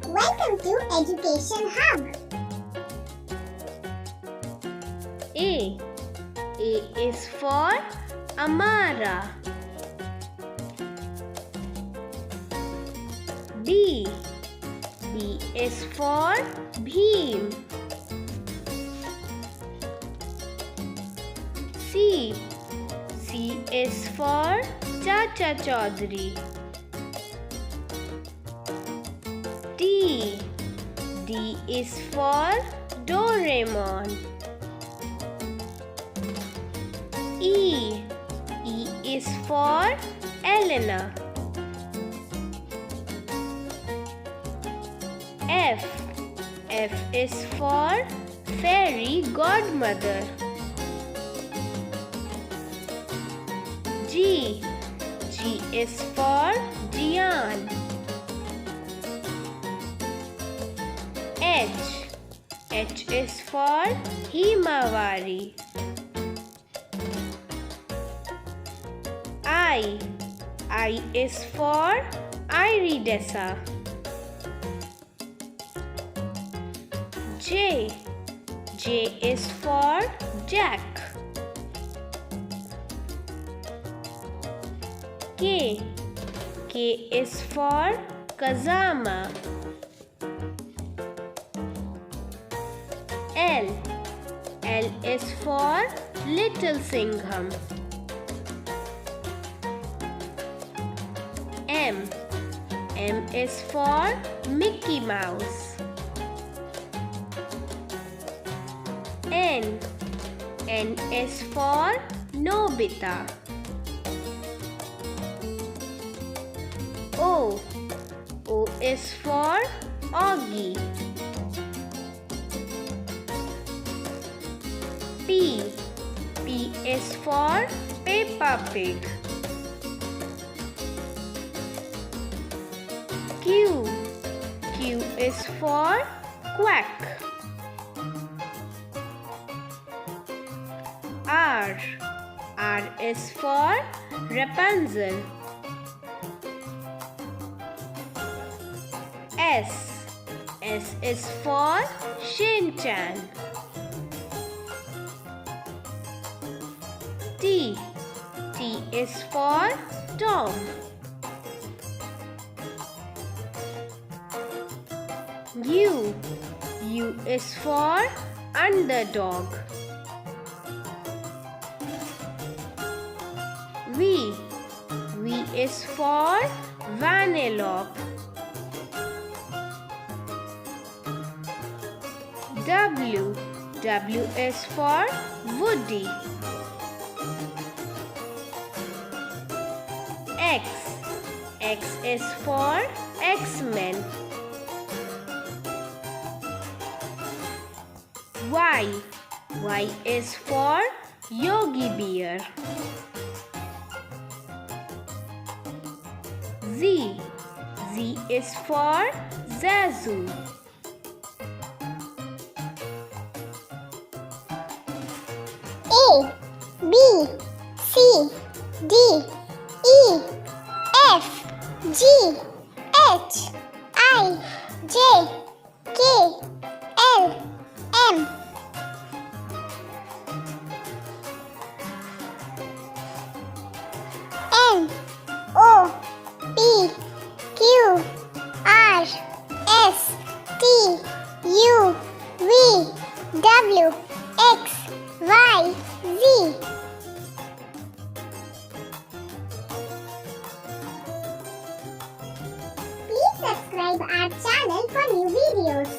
Welcome to Education Hub. A. A is for Amara. B. B is for Bhim. C. C is for Chacha Chaudhary. D. D is for Doraemon. E. E is for Elena. F. F is for Fairy Godmother. G. G is for Gian. H. H is for Himawari. I. I is for Iridessa. J. J is for Jack. K. K is for Kazama. L. L is for Little Singham. M. M is for Mickey Mouse. N. N is for Nobita. O. O is for Oggy. P. P is for Peppa Pig. Q. Q is for Quack. R. R is for Rapunzel. S. S is for Shinchan. T. T is for Tom. U. U is for Underdog. V. V is for Vanellope. W. W is for Woody. X. X is for X-Men. Y. Y is for Yogi Bear. Z. Z is for Zazu. A, B, C, D, E, F, G, H, I, J, K, L, M, N, O, P, Q, R, S, T, U, V, W, X, Y, Z. Please subscribe our channel for new videos.